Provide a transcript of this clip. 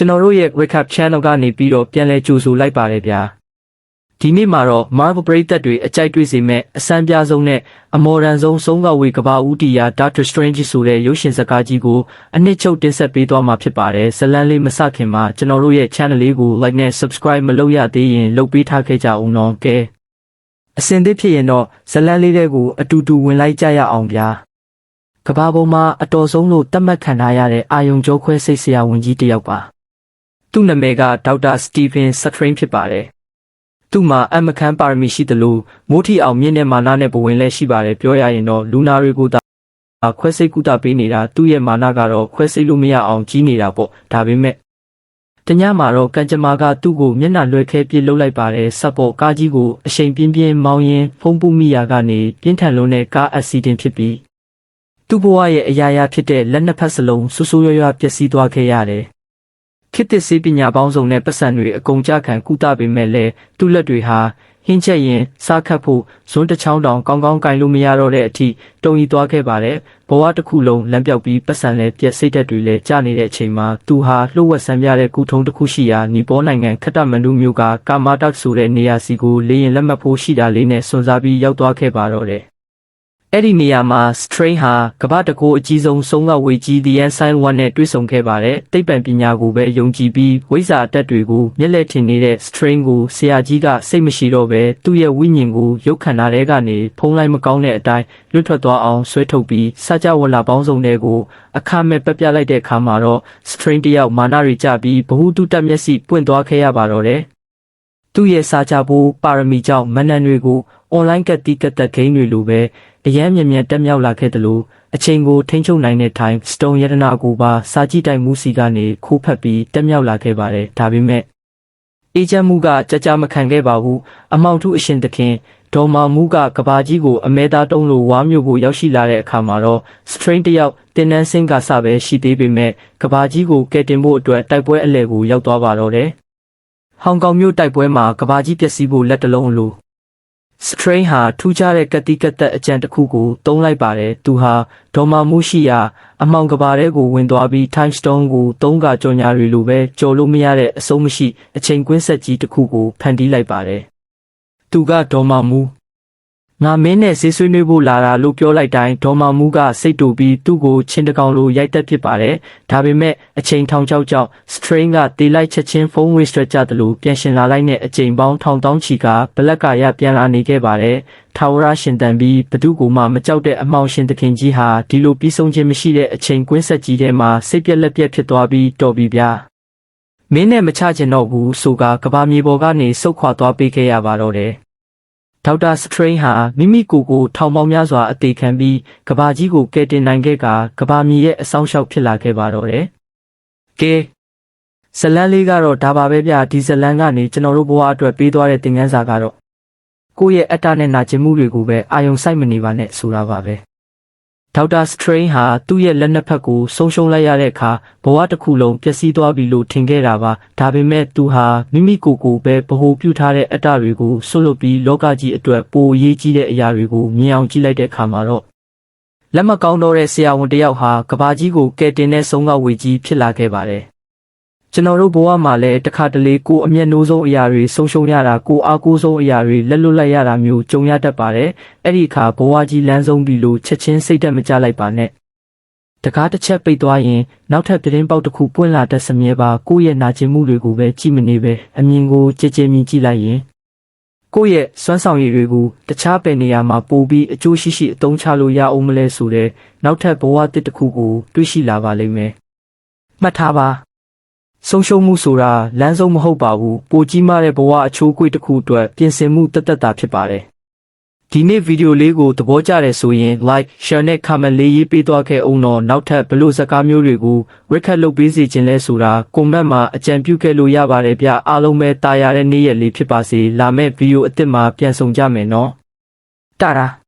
ကျွန်တော်တို့ရဲ့ recap channel ကနေပြီးတော့ပြန်လဲကြိုဆိုလိုက်ပါတယ်ဗျာဒီနေ့မှာတော့ Marvel ပရိသတ်တွေအကြိုက်တွေ့စေမဲ့အစမ်းပြဆုံးနဲ့အမော်ရန်ဆုံးကဝေကဘာဦးတီယာ Doctor Strange ဆိုတဲ့ရုပ်ရှင်ဇာတ်ကားကြီးကိုအနှစ်ချုပ်တင်ဆက်ပေးသွားမှာဖြစ်ပါတယ်ဇလန်းလေးမစခင်မှာကျွန်တော်တို့ရဲ့ channel လေးကို like နဲ့ subscribe မလုပ်ရသေးရင်လုပ်ပေးထားခဲ့ကြအောင်နော်ကဲအစင်သစ်ဖြစ်ရင်တော့ဇလန်းလေးတွေကိုအတူတူဝင်လိုက်ကြရအောင်ဗျာကဘာပေါ်မှာအတော်ဆုံးလို့သတ်မှတ်ခံထားရတဲ့အာယုံကျော်ခွဲစိတ်ဆရာဝန်ကြီးတစ်ယောက်ပါသူ့နာမည်ကဒေါက်တာစတီဗင်စထရိန်ဖြစ်ပါတယ်သူ့မှာအမခန်းပါရမီရှိသလိုမိုးထီအောင်မြင့်တဲ့မာနနဲ့ဘဝင်လည်းရှိပါတယ်ပြောရရင်တော့လူနာတွေကိုသာခွဲစိတ်ကုသပေးနေတာသူ့ရဲ့မာနကတော့ခွဲစိတ်လို့မရအောင်ကြီးနေတာပေါ့ဒါပေမဲ့တညမှာတော့ကံကြမ္မာကသူ့ကိုမျက်နှာလွှဲခဲပြစ်လုပ်လိုက်ပါတယ်ဆက်ပေါ်ကားကြီးကိုအရှိန်ပြင်းပြင်းမောင်းရင်းဖုံးပူမိရာကနေပြင်းထန်လွန်းတဲ့ကားအက်ဆီဒင့်ဖြစ်ပြီးသူ့ဘဝရဲ့အရာရာဖြစ်တဲ့လက်နှစ်ဖက်စလုံးဆူဆူရွရွပျက်စီးသွားခဲ့ရတယ်ခေတ်သစ်ဆေးပညာပေါင်းစုံနဲ့ပတ်စံတွေအကုန်ကြခံကုသပေမဲ့လည်းသူ့လက်တွေဟာဟင်းချက်ရင်စားခတ်ဖို့ဇွန်းတစ်ချောင်းတောင်ကောင်းကောင်းကင်လို့မရတော့တဲ့အထိတုံရီသွားခဲ့ပါတယ်ဘဝတစ်ခုလုံးလမ်းပြောက်ပြီးပတ်စံလည်းပြက်စိတ်သက်တွေလည်းကျနေတဲ့အချိန်မှာသူဟာလှုပ်ဝက်ဆန်းပြတဲ့ကုထုံးတစ်ခုရှိရာနီပေါနိုင်ငံခတ္တမန္တုမြို့ကကာမာတက်ဆိုတဲ့နေရာစီကိုလေရင်လက်မှတ်ဖို့ရှိတာလေးနဲ့စွန့်စားပြီးရောက်သွားခဲ့ပါတော့တယ်အဲ့ဒီနေရာမှာ Strain ဟာကမ္ဘာတကိုအကြီးဆုံးကဝေကြီး The Ensign 1နဲ့တွေ့ဆုံခဲ့ပါတယ်။သိပ္ပံပညာကိုပဲယုံကြည်ပြီးဝိဇ္ဇာအတတ်တွေကိုမျက်လက်ထင်နေတဲ့ Strain ကိုဆရာကြီးကစိတ်မရှိတော့ပဲသူ့ရဲ့ဝိညာဉ်ကိုရုပ်ခန္ဓာထဲကနေဖုံးလိုက်မကောင်းတဲ့အတိုင်းလွတ်ထွက်သွားအောင်ဆွဲထုတ်ပြီးစကြဝဠာပေါင်းစုံတွေကိုအခမဲ့ပက်ပြလိုက်တဲ့အခါမှာတော့ Strain တယောက်မာနတွေကျပြီးဘ ഹു တုတ္တမျက်စိပွင့်သွားခဲ့ရပါတော့တယ်။သူ့ရဲ့စာချဖို့ပါရမီကြောင့်မန္တန်တွေကို online ကတိကတ်ဂိမ်းတွေလိုပဲအရန်မြန်တက်မြောက်လာခဲ့တယ်လို့အချိန်ကိုထိန်းချုပ်နိုင်တဲ့ time stone ယတနာကိုပါစာကြည့်တိုင်မှုစီကနေခိုးဖက်ပြီးတက်မြောက်လာခဲ့ပါတယ်ဒါပေမဲ့အေဂျင့်မှုကကြမခံခဲ့ပါဘူးအမောင်ထုအရှင်သခင်ဒေါ်မာမူကကဘာကြီးကိုအမဲသားတုံးလိုဝါမျိုးကိုရောက်ရှိလာတဲ့အခါမှာတော့ strain တယောက်တင်နန်းစင်းကစပဲရှိသေးပေမဲ့ကဘာကြီးကိုကယ်တင်ဖို့အတွက်တိုက်ပွဲအလဲကိုရောက်သွားပါတော့တယ်ဟောင်ကောင်မြို့တိုက်ပွဲမှာကဘာကြီးပျက်စီးဖို့လက်တလုံးလိုStrain ဟာထူးခြားတဲ့ကတိကတ်အကြံတစ်ခုကိုသုံးလိုက်ပါတယ်သူဟာဒေါ်မာမှုရှိရာအမောင်ကဘာထဲကိုဝင်သွားပြီး time stone ကိုသုံးကကြော်ညာတွေလိုပဲကြော်လို့မရတဲ့အဆုံးမရှိအချိန်ကွင်းဆက်ကြီးတစ်ခုကိုဖန်တီးလိုက်ပါတယ်သူကဒေါ်မာမှုငါမင်းနဲ့ဆေးဆွေးနွေးဖို့လာတာလို့ပြောလိုက်တိုင်းဒေါ်မာမူးကစိတ်တူပြီးသူ့ကိုချင်းတကောင်လိုရိုက်တက်ဖြစ်ပါတယ်ဒါပေမဲ့အချိန်ထောင်ချောက်ကြောင့် strain ကတေးလိုက်ချက်ချင်းဖုန်းဝေးစထကြတယ်လို့ပြန်ရှင်လာလိုက်တဲ့အချိန်ပေါင်းထောင်တောင်းချီကဘလက်ကရပြန်လာနေခဲ့ပါတယ်ထာဝရရှင်တန်ပြီးဘသူကိုမှမကြောက်တဲ့အမောင်ရှင်သခင်ကြီးဟာဒီလိုပြီးဆုံးခြင်းမရှိတဲ့အချိန်ကွင်းဆက်ကြီးထဲမှာစိတ်ပြက်လက်ပြက်ဖြစ်သွားပြီးတော်ပြီဗျာမင်းနဲ့မချချင်တော့ဘူးဆိုကကဘာမြေပေါ်ကနေစုတ်ခွာသွားပေးခဲ့ရပါတော့တယ်ဒေါက်တာစထရိန်ဟာမိမိကိုထောင်ပေါင်းများစွာအသေးခံပြီးကဘာကြီးကိုကယ်တင်နိုင်ခဲ့ကဘာမြေရဲ့အဆောင်ရှောက်ဖြစ်လာခဲ့ပါတော့တယ်။ကဲဇလန်းလေးကတော့ဒါပါပဲဗျာဒီဇလန်းကနေကျွန်တော်တို့ဘဝအတွက်ပေးသွားတဲ့သင်ခန်းစာကတော့ကိုယ့်ရဲ့အတ္တနဲ့နာကျင်မှုတွေကိုပဲအာရုံစိုက်မနေပါနဲ့ဆိုတာပါပဲ။ဒေါက်တာစထရိန်ဟာသူ့ရဲ့လက်နှစ်ဖက်ကိုဆုံးရှုံးလိုက်ရတဲ့အခါဘဝတစ်ခုလုံးပျက်စီးသွားပြီလို့ထင်ခဲ့တာပါဒါပေမဲ့သူဟာမိမိကိုယ်ပဲဗဟိုပြုထားတဲ့အတ္တတွေကိုဆွတ်လွတ်ပြီးလောကကြီးအတွက်ပိုအရေးကြီးတဲ့အရာတွေကိုမြင်အောင်ကြည့်လိုက်တဲ့အခါမှာတော့လက်မကောင်းတော့တဲ့ဆရာဝန်တစ်ယောက်ဟာကဘာကြီးကိုကယ်တင်တဲ့ဆုံးကဝေကြီးဖြစ်လာခဲ့ပါတယ်ကျွန်တော်တို့ဘဝမှာလည်းတခါတလေကိုအမျက်နှိုးဆုံးအရာတွေဆုံးရှုံးရတာကိုအားကိုးဆုံးအရာတွေလက်လွတ်လိုက်ရတာမျိုးကြုံရတတ်ပါတယ်အဲ့ဒီအခါဘဝကြီးလမ်းဆုံးပြီလို့ချက်ချင်းစိတ်တက်မကြလိုက်ပါနဲ့တကားတစ်ချက်ပိတ်သွားရင်နောက်ထပ်ပြင်းပေါက်တစ်ခုပွင့်လာတတ်စမြဲပါကိုယ့်ရဲ့နာကျင်မှုတွေကိုပဲကြည့်မနေပဲအမြင်ကိုကြည်ကြည်မြင်ကြည့်လိုက်ရင်ကိုယ့်ရဲ့စွမ်းဆောင်ရည်တွေကိုတခြားပယ်နေရာမှာပို့ပြီးအကျိုးရှိအသုံးချလို့ရအောင်မလဲဆိုတဲ့နောက်ထပ်ဘဝတစ်ခုကိုတွေးရှိလာပါလိမ့်မယ်မှတ်ထားပါဆုံးရှုံးမှုဆိုတာလမ်းဆုံးမဟုတ်ပါဘူးပိုကြီးမားတဲ့ဘဝအချိုးအကွေ့တစ်ခုအတွက်ပြင်ဆင်မှုတသက်တာဖြစ်ပါတယ်ဒီနေ့ဗီဒီယိုလေးကိုသဘောကျတယ်ဆိုရင် like share နဲ့ comment လေးရေးပေးသွားခဲ့အောင်တော့နောက်ထပ်ဘလို့စကားမျိုးတွေကို recap လုပ်ပေးစီခြင်းလဲဆိုတာ comment မှာအကြံပြုခဲ့လို့ရပါတယ်ဗျအားလုံးပဲတာယာတဲ့နေ့ရက်လေးဖြစ်ပါစေလာမယ့်ဗီဒီယိုအသစ်မှာပြန်ဆောင်ကြမယ်နော်တာတာ